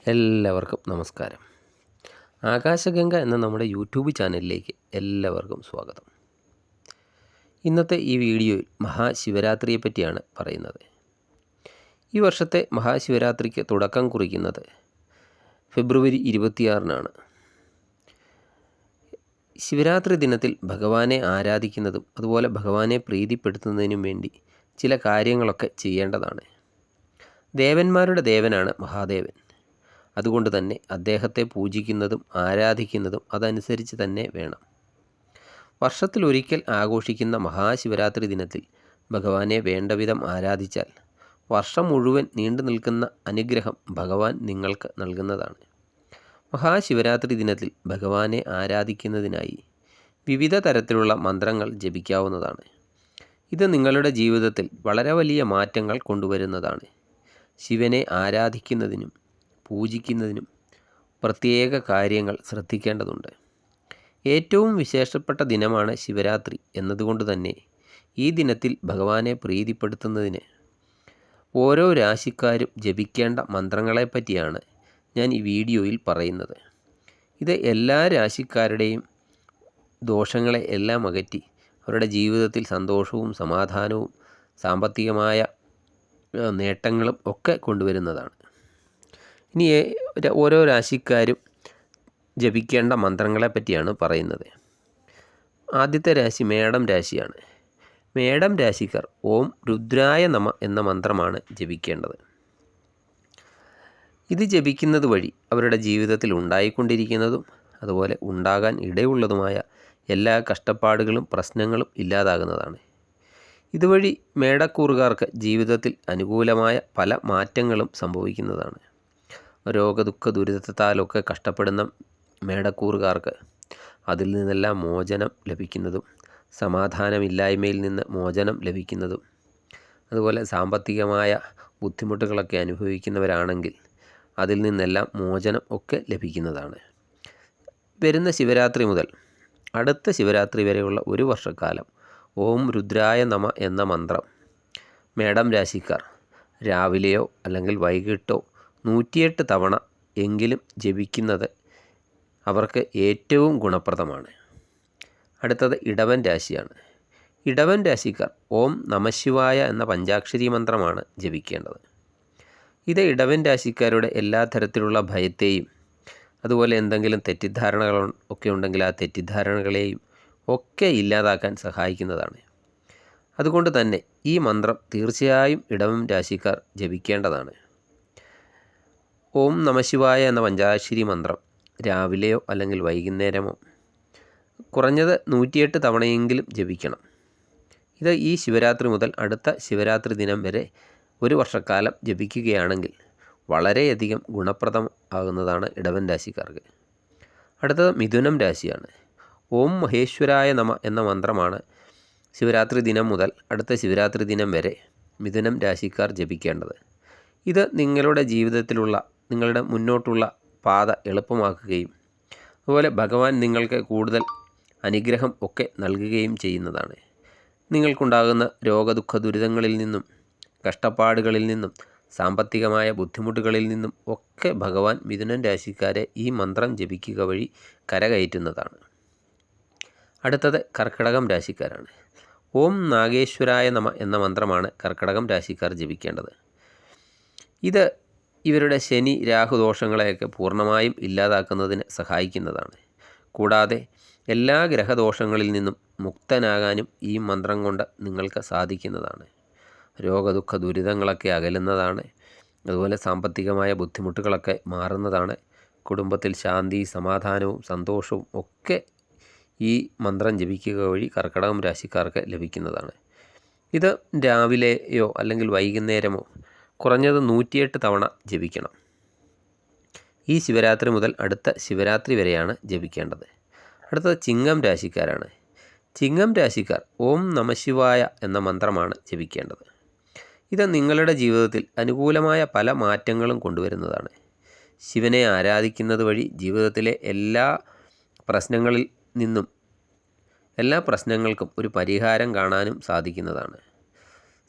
എല്ലാവർക്കും നമസ്കാരം. ആകാശഗംഗ എന്ന നമ്മുടെ യൂട്യൂബ് ചാനലിലേക്ക് എല്ലാവർക്കും സ്വാഗതം. ഇന്നത്തെ ഈ വീഡിയോയിൽ മഹാശിവരാത്രിയെ പറ്റിയാണ് പറയുന്നത്. ഈ വർഷത്തെ മഹാശിവരാത്രിക്ക് തുടക്കം കുറിക്കുന്നത് ഫെബ്രുവരി 26-നാണ്. ശിവരാത്രി ദിനത്തിൽ ഭഗവാനെ ആരാധിക്കുന്നതും അതുപോലെ ഭഗവാനെ പ്രീതിപ്പെടുത്തുന്നതിനും വേണ്ടി ചില കാര്യങ്ങളൊക്കെ ചെയ്യേണ്ടതാണ്. ദേവന്മാരുടെ ദേവനാണ് മഹാദേവൻ. അതുകൊണ്ട് തന്നെ അദ്ദേഹത്തെ പൂജിക്കുന്നതും ആരാധിക്കുന്നതും അതനുസരിച്ച് തന്നെ വേണം. വർഷത്തിലൊരിക്കൽ ആഘോഷിക്കുന്ന മഹാശിവരാത്രി ദിനത്തിൽ ഭഗവാനെ വേണ്ടവിധം ആരാധിച്ചാൽ വർഷം മുഴുവൻ നീണ്ടു നിൽക്കുന്ന അനുഗ്രഹം ഭഗവാൻ നിങ്ങൾക്ക് നൽകുന്നതാണ്. മഹാശിവരാത്രി ദിനത്തിൽ ഭഗവാനെ ആരാധിക്കുന്നതിനായി വിവിധ തരത്തിലുള്ള മന്ത്രങ്ങൾ ജപിക്കാവുന്നതാണ്. ഇത് നിങ്ങളുടെ ജീവിതത്തിൽ വളരെ വലിയ മാറ്റങ്ങൾ കൊണ്ടുവരുന്നതാണ്. ശിവനെ ആരാധിക്കുന്നതിനും പൂജിക്കുന്നതിനും പ്രത്യേക കാര്യങ്ങൾ ശ്രദ്ധിക്കേണ്ടതുണ്ട്. ഏറ്റവും വിശേഷപ്പെട്ട ദിനമാണ് ശിവരാത്രി എന്നതുകൊണ്ട് തന്നെ ഈ ദിനത്തിൽ ഭഗവാനെ പ്രീതിപ്പെടുത്തുന്നതിന് ഓരോ രാശിക്കാരും ജപിക്കേണ്ട മന്ത്രങ്ങളെപ്പറ്റിയാണ് ഞാൻ ഈ വീഡിയോയിൽ പറയുന്നത്. ഇത് എല്ലാ രാശിക്കാരുടെയും ദോഷങ്ങളെ എല്ലാം അകറ്റി അവരുടെ ജീവിതത്തിൽ സന്തോഷവും സമാധാനവും സാമ്പത്തികമായ നേട്ടങ്ങളും ഒക്കെ കൊണ്ടുവരുന്നതാണ്. ഇനി ഓരോ രാശിക്കാരും ജപിക്കേണ്ട മന്ത്രങ്ങളെ പറ്റിയാണ് പറയുന്നത്. ആദ്യത്തെ രാശി മേടം രാശിയാണ്. മേടം രാശിക്കാർ ഓം രുദ്രായ നമ എന്ന മന്ത്രമാണ് ജപിക്കേണ്ടത്. ഇത് ജപിക്കുന്നത് വഴി അവരുടെ ജീവിതത്തിൽ ഉണ്ടായിക്കൊണ്ടിരിക്കുന്നതും അതുപോലെ ഉണ്ടാകാൻ ഇടയുള്ളതുമായ എല്ലാ കഷ്ടപ്പാടുകളും പ്രശ്നങ്ങളും ഇല്ലാതാകുന്നതാണ്. ഇതുവഴി മേടക്കൂറുകാർക്ക് ജീവിതത്തിൽ അനുകൂലമായ പല മാറ്റങ്ങളും സംഭവിക്കുന്നതാണ്. രോഗദുഃഖ ദുരിതത്താലൊക്കെ കഷ്ടപ്പെടുന്ന മേടക്കൂറുകാർക്ക് അതിൽ നിന്നെല്ലാം മോചനം ലഭിക്കുന്നതും സമാധാനമില്ലായ്മയിൽ നിന്ന് മോചനം ലഭിക്കുന്നതും അതുപോലെ സാമ്പത്തികമായ ബുദ്ധിമുട്ടുകളൊക്കെ അനുഭവിക്കുന്നവരാണെങ്കിൽ അതിൽ നിന്നെല്ലാം മോചനം ഒക്കെ ലഭിക്കുന്നതാണ്. വരുന്ന ശിവരാത്രി മുതൽ അടുത്ത ശിവരാത്രി വരെയുള്ള ഒരു വർഷക്കാലം ഓം രുദ്രായ നമ എന്ന മന്ത്രം മേടം രാശിക്കാർ രാവിലെയോ അല്ലെങ്കിൽ വൈകിട്ടോ 108 തവണ എങ്കിലും ജപിക്കുന്നത് അവർക്ക് ഏറ്റവും ഗുണപ്രദമാണ്. അടുത്തത് ഇടവൻ രാശിയാണ്. ഇടവൻ രാശിക്കാർ ഓം നമഃശിവായ എന്ന പഞ്ചാക്ഷരി മന്ത്രമാണ് ജപിക്കേണ്ടത്. ഇത് ഇടവൻ രാശിക്കാരുടെ എല്ലാ തരത്തിലുള്ള ഭയത്തെയും അതുപോലെ എന്തെങ്കിലും തെറ്റിദ്ധാരണകൾ ഒക്കെ ഉണ്ടെങ്കിൽ ആ തെറ്റിദ്ധാരണകളെയും ഒക്കെ ഇല്ലാതാക്കാൻ സഹായിക്കുന്നതാണ്. അതുകൊണ്ട് തന്നെ ഈ മന്ത്രം തീർച്ചയായും ഇടവൻ രാശിക്കാർ ജപിക്കേണ്ടതാണ്. ഓം നമഃശിവായ എന്ന പഞ്ചാക്ഷരി മന്ത്രം രാവിലെയോ അല്ലെങ്കിൽ വൈകുന്നേരമോ കുറഞ്ഞത് 108 തവണയെങ്കിലും ജപിക്കണം. ഇത് ഈ ശിവരാത്രി മുതൽ അടുത്ത ശിവരാത്രി ദിനം വരെ ഒരു വർഷക്കാലം ജപിക്കുകയാണെങ്കിൽ വളരെയധികം ഗുണപ്രദം ആകുന്നതാണ് ഇടവൻ രാശിക്കാർക്ക്. അടുത്തത് മിഥുനം രാശിയാണ്. ഓം മഹേശ്വരായ നമ എന്ന മന്ത്രമാണ് ശിവരാത്രി ദിനം മുതൽ അടുത്ത ശിവരാത്രി ദിനം വരെ മിഥുനം രാശിക്കാർ ജപിക്കേണ്ടത്. ഇത് നിങ്ങളുടെ ജീവിതത്തിലുള്ള നിങ്ങളുടെ മുന്നോട്ടുള്ള പാത എളുപ്പമാക്കുകയും അതുപോലെ ഭഗവാൻ നിങ്ങൾക്ക് കൂടുതൽ അനുഗ്രഹം ഒക്കെ നൽകുകയും ചെയ്യുന്നതാണ്. നിങ്ങൾക്കുണ്ടാകുന്ന രോഗദുഃഖ ദുരിതങ്ങളിൽ നിന്നും കഷ്ടപ്പാടുകളിൽ നിന്നും സാമ്പത്തികമായ ബുദ്ധിമുട്ടുകളിൽ നിന്നും ഒക്കെ ഭഗവാൻ മിഥുനൻ രാശിക്കാരെ ഈ മന്ത്രം ജപിക്കുക വഴി കരകയറ്റുന്നതാണ്. അടുത്തത് കർക്കിടകം രാശിക്കാരാണ്. ഓം നാഗേശ്വരായ നമ എന്ന മന്ത്രമാണ് കർക്കിടകം രാശിക്കാർ ജപിക്കേണ്ടത്. ഇത് ഇവരുടെ ശനി രാഹു ദോഷങ്ങളെയൊക്കെ പൂർണ്ണമായും ഇല്ലാതാക്കുന്നതിന് സഹായിക്കുന്നതാണ്. കൂടാതെ എല്ലാ ഗ്രഹദോഷങ്ങളിൽ നിന്നും മുക്തനാകാനും ഈ മന്ത്രം കൊണ്ട് നിങ്ങൾക്ക് സാധിക്കുന്നതാണ്. രോഗദുഃഖ ദുരിതങ്ങളൊക്കെ അകലുന്നതാണ്. അതുപോലെ സാമ്പത്തികമായ ബുദ്ധിമുട്ടുകളൊക്കെ മാറുന്നതാണ്. കുടുംബത്തിൽ ശാന്തി സമാധാനവും സന്തോഷവും ഒക്കെ ഈ മന്ത്രം ജപിക്കുക വഴി കർക്കിടകം രാശിക്കാർക്ക് ലഭിക്കുന്നതാണ്. ഇത് രാവിലെയോ അല്ലെങ്കിൽ വൈകുന്നേരമോ കുറഞ്ഞത് 108 തവണ ജപിക്കണം. ഈ ശിവരാത്രി മുതൽ അടുത്ത ശിവരാത്രി വരെയാണ് ജപിക്കേണ്ടത്. അടുത്തത് ചിങ്ങം രാശിക്കാരാണ്. ചിങ്ങം രാശിക്കാർ ഓം നമഃശിവായ എന്ന മന്ത്രമാണ് ജപിക്കേണ്ടത്. ഇത് നിങ്ങളുടെ ജീവിതത്തിൽ അനുകൂലമായ പല മാറ്റങ്ങളും കൊണ്ടുവരുന്നതാണ്. ശിവനെ ആരാധിക്കുന്നത് വഴി ജീവിതത്തിലെ എല്ലാ പ്രശ്നങ്ങൾക്കും ഒരു പരിഹാരം കാണാനും സാധിക്കുന്നതാണ്.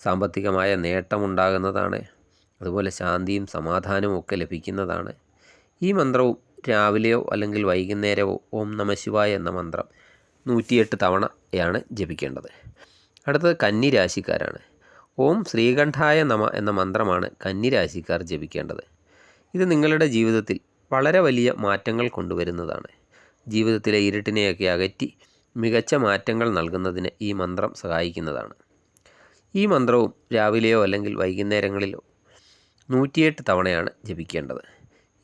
സാമ്പത്തികമായ നേട്ടമുണ്ടാകുന്നതാണ്. അതുപോലെ ശാന്തിയും സമാധാനവും ഒക്കെ ലഭിക്കുന്നതാണ്. ഈ മന്ത്രവും രാവിലെയോ അല്ലെങ്കിൽ വൈകുന്നേരമോ ഓം നമ ശിവായ എന്ന മന്ത്രം 108 തവണയാണ് ജപിക്കേണ്ടത്. അടുത്തത് കന്നി രാശിക്കാരാണ്. ഓം ശ്രീകണ്ഠായ നമ എന്ന മന്ത്രമാണ് കന്നി രാശിക്കാർ ജപിക്കേണ്ടത്. ഇത് നിങ്ങളുടെ ജീവിതത്തിൽ വളരെ വലിയ മാറ്റങ്ങൾ കൊണ്ടുവരുന്നതാണ്. ജീവിതത്തിലെ ഇരുട്ടിനെയൊക്കെ അകറ്റി മികച്ച മാറ്റങ്ങൾ നൽകുന്നതിന് ഈ മന്ത്രം സഹായിക്കുന്നതാണ്. ഈ മന്ത്രവും രാവിലെയോ അല്ലെങ്കിൽ വൈകുന്നേരങ്ങളിലോ 108 തവണയാണ് ജപിക്കേണ്ടത്.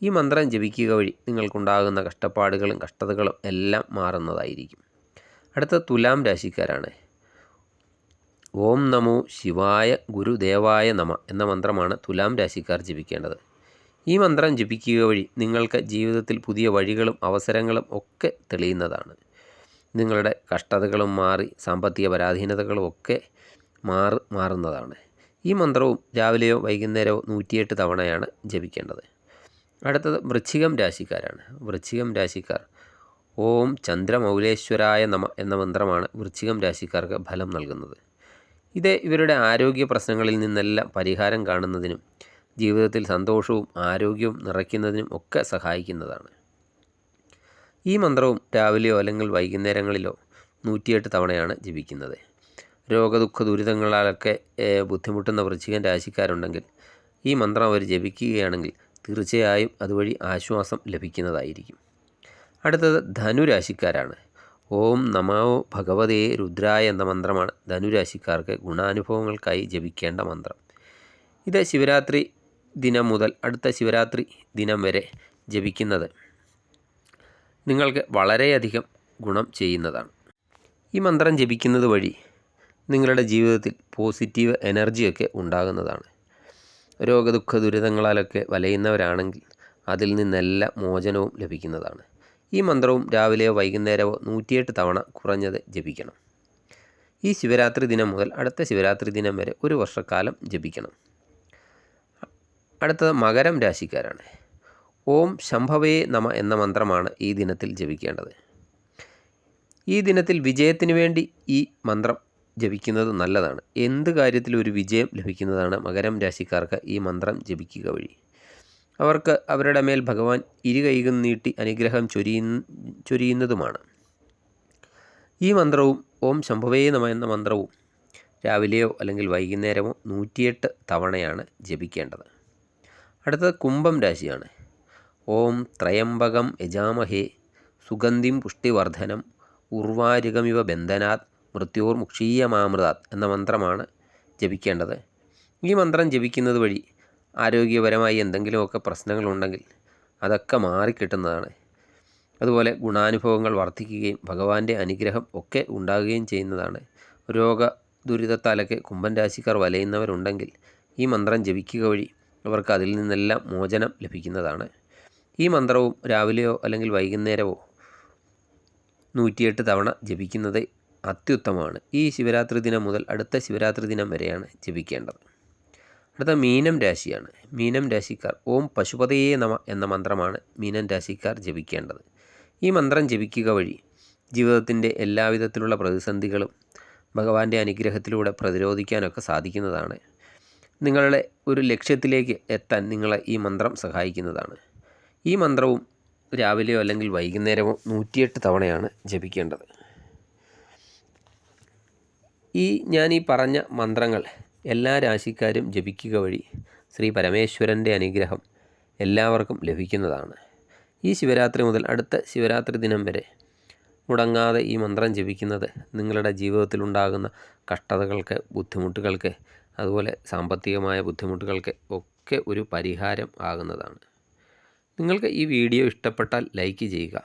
ഈ മന്ത്രം ജപിക്കുക വഴി നിങ്ങൾക്കുണ്ടാകുന്ന കഷ്ടപ്പാടുകളും കഷ്ടതകളും എല്ലാം മാറുന്നതായിരിക്കും. അടുത്ത തുലാം രാശിക്കാരാണ്. ഓം നമോ ശിവായ ഗുരുദേവായ നമ എന്ന മന്ത്രമാണ് തുലാം രാശിക്കാർ ജപിക്കേണ്ടത്. ഈ മന്ത്രം ജപിക്കുക വഴി നിങ്ങൾക്ക് ജീവിതത്തിൽ പുതിയ വഴികളും അവസരങ്ങളും ഒക്കെ തെളിയുന്നതാണ്. നിങ്ങളുടെ കഷ്ടതകളും മാറി സാമ്പത്തിക പരാധീനതകളും ഒക്കെ മാറുന്നതാണ്. ഈ മന്ത്രവും രാവിലെയോ വൈകുന്നേരമോ 108 തവണയാണ് ജപിക്കേണ്ടത്. അടുത്തത് വൃശ്ചികം രാശിക്കാരാണ്. വൃശ്ചികം രാശിക്കാർ ഓം ചന്ദ്രമൗലേശ്വരായ നമ എന്ന മന്ത്രമാണ് വൃശ്ചികം രാശിക്കാർക്ക് ഫലം നൽകുന്നത്. ഇത് ഇവരുടെ ആരോഗ്യ പ്രശ്നങ്ങളിൽ നിന്നെല്ലാം പരിഹാരം കാണുന്നതിനും ജീവിതത്തിൽ സന്തോഷവും ആരോഗ്യവും നിറയ്ക്കുന്നതിനും ഒക്കെ സഹായിക്കുന്നതാണ്. ഈ മന്ത്രവും രാവിലെയോ അല്ലെങ്കിൽ വൈകുന്നേരങ്ങളിലോ 108 തവണയാണ് ജപിക്കുന്നത്. രോഗദുഃഖ ദുരിതങ്ങളാലൊക്കെ ബുദ്ധിമുട്ടുന്ന വൃശ്ചികം രാശിക്കാരുണ്ടെങ്കിൽ ഈ മന്ത്രം അവർ ജപിക്കുകയാണെങ്കിൽ തീർച്ചയായും അതുവഴി ആശ്വാസം ലഭിക്കുന്നതായിരിക്കും. അടുത്തത് ധനുരാശിക്കാരാണ്. ഓം നമോ ഭഗവതേ രുദ്രായ എന്ന മന്ത്രമാണ് ധനുരാശിക്കാർക്ക് ഗുണാനുഭവങ്ങൾക്കായി ജപിക്കേണ്ട മന്ത്രം. ഇത് ശിവരാത്രി ദിനം മുതൽ അടുത്ത ശിവരാത്രി ദിനം വരെ ജപിക്കുന്നത് നിങ്ങൾക്ക് വളരെയധികം ഗുണം ചെയ്യുന്നതാണ്. ഈ മന്ത്രം ജപിക്കുന്നത് വഴി നിങ്ങളുടെ ജീവിതത്തിൽ പോസിറ്റീവ് എനർജിയൊക്കെ ഉണ്ടാകുന്നതാണ്. രോഗദുഃഖ ദുരിതങ്ങളാലൊക്കെ വലയുന്നവരാണെങ്കിൽ അതിൽ നിന്നെല്ലാം മോചനവും ലഭിക്കുന്നതാണ്. ഈ മന്ത്രവും രാവിലെയോ വൈകുന്നേരമോ 108 തവണ കുറഞ്ഞത് ജപിക്കണം. ഈ ശിവരാത്രി ദിനം മുതൽ അടുത്ത ശിവരാത്രി ദിനം വരെ ഒരു വർഷക്കാലം ജപിക്കണം. അടുത്തത് മകരം രാശിക്കാരാണ്. ഓം ശംഭവേ നമ എന്ന മന്ത്രമാണ് ഈ ദിനത്തിൽ ജപിക്കേണ്ടത്. ഈ ദിനത്തിൽ വിജയത്തിന് വേണ്ടി ഈ മന്ത്രം ജപിക്കുന്നത് നല്ലതാണ്. എന്ത് കാര്യത്തിലും ഒരു വിജയം ലഭിക്കുന്നതാണ് മകരം രാശിക്കാർക്ക് ഈ മന്ത്രം ജപിക്കുക വഴി. അവർക്ക് അവരുടെ മേൽ ഭഗവാൻ ഇരുകൈകളും നീട്ടി അനുഗ്രഹം ചൊരിയുന്നതുമാണ്. ഈ മന്ത്രവും ഓം ശംഭവേ നമ എന്ന മന്ത്രവും രാവിലെയോ അല്ലെങ്കിൽ വൈകുന്നേരമോ 108 തവണയാണ് ജപിക്കേണ്ടത്. അടുത്തത് കുംഭം രാശിയാണ്. ഓം ത്രയംബകം യജാമഹേ സുഗന്ധിം പുഷ്ടിവർദ്ധനം ഉർവാരുകമിവ ബന്ധനാത് മൃത്യോർമുക്ഷീയമാമൃതാത് എന്ന മന്ത്രമാണ് ജപിക്കേണ്ടത്. ഈ മന്ത്രം ജപിക്കുന്നത് വഴി ആരോഗ്യപരമായി എന്തെങ്കിലുമൊക്കെ പ്രശ്നങ്ങളുണ്ടെങ്കിൽ അതൊക്കെ മാറിക്കിട്ടുന്നതാണ്. അതുപോലെ ഗുണാനുഭവങ്ങൾ വർദ്ധിക്കുകയും ഭഗവാന്റെ അനുഗ്രഹം ഒക്കെ ഉണ്ടാകുകയും ചെയ്യുന്നതാണ്. രോഗ ദുരിതത്താലൊക്കെ കുംഭം രാശിക്കാർ വലയുന്നവരുണ്ടെങ്കിൽ ഈ മന്ത്രം ജപിക്കുക വഴി അവർക്ക് അതിൽ നിന്നെല്ലാം മോചനം ലഭിക്കുന്നതാണ്. ഈ മന്ത്രവും രാവിലെയോ അല്ലെങ്കിൽ വൈകുന്നേരമോ 108 തവണ ജപിക്കുന്നത് അത്യുത്തമമാണ്. ഈ ശിവരാത്രി ദിനം മുതൽ അടുത്ത ശിവരാത്രി ദിനം വരെയാണ് ജപിക്കേണ്ടത്. അടുത്ത മീനം രാശിയാണ്. മീനം രാശിക്കാർ ഓം പശുപതയേ നമ എന്ന മന്ത്രമാണ് മീനം രാശിക്കാർ ജപിക്കേണ്ടത്. ഈ മന്ത്രം ജപിക്കുക വഴി ജീവിതത്തിൻ്റെ എല്ലാവിധത്തിലുള്ള പ്രതിസന്ധികളും ഭഗവാന്റെ അനുഗ്രഹത്തിലൂടെ പ്രതിരോധിക്കാനൊക്കെ സാധിക്കുന്നതാണ്. നിങ്ങളുടെ ഒരു ലക്ഷ്യത്തിലേക്ക് എത്താൻ നിങ്ങളെ ഈ മന്ത്രം സഹായിക്കുന്നതാണ്. ഈ മന്ത്രവും രാവിലെയോ അല്ലെങ്കിൽ വൈകുന്നേരമോ 108 തവണയാണ് ജപിക്കേണ്ടത്. ഞാൻ ഈ പറഞ്ഞ മന്ത്രങ്ങൾ എല്ലാ രാശിക്കാരും ജപിക്കുക വഴി ശ്രീ പരമേശ്വരൻ്റെ അനുഗ്രഹം എല്ലാവർക്കും ലഭിക്കുന്നതാണ്. ഈ ശിവരാത്രി മുതൽ അടുത്ത ശിവരാത്രി ദിനം വരെ മുടങ്ങാതെ ഈ മന്ത്രം ജപിക്കുന്നത് നിങ്ങളുടെ ജീവിതത്തിലുണ്ടാകുന്ന കഷ്ടതകൾക്ക്, ബുദ്ധിമുട്ടുകൾക്ക്, അതുപോലെ സാമ്പത്തികമായ ബുദ്ധിമുട്ടുകൾക്ക് ഒക്കെ ഒരു പരിഹാരം ആകുന്നതാണ്. നിങ്ങൾക്ക് ഈ വീഡിയോ ഇഷ്ടപ്പെട്ടാൽ ലൈക്ക് ചെയ്യുക.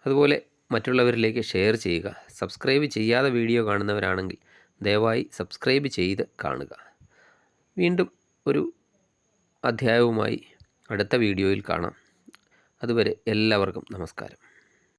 അതുപോലെ മറ്റുള്ളവരിലേക്ക് ഷെയർ ചെയ്യുക. സബ്സ്ക്രൈബ് ചെയ്യാതെ വീഡിയോ കാണുന്നവരാണെങ്കിൽ ദയവായി സബ്സ്ക്രൈബ് ചെയ്ത് കാണുക. വീണ്ടും ഒരു അധ്യായവുമായി അടുത്ത വീഡിയോയിൽ കാണാം. അതുവരെ എല്ലാവർക്കും നമസ്കാരം.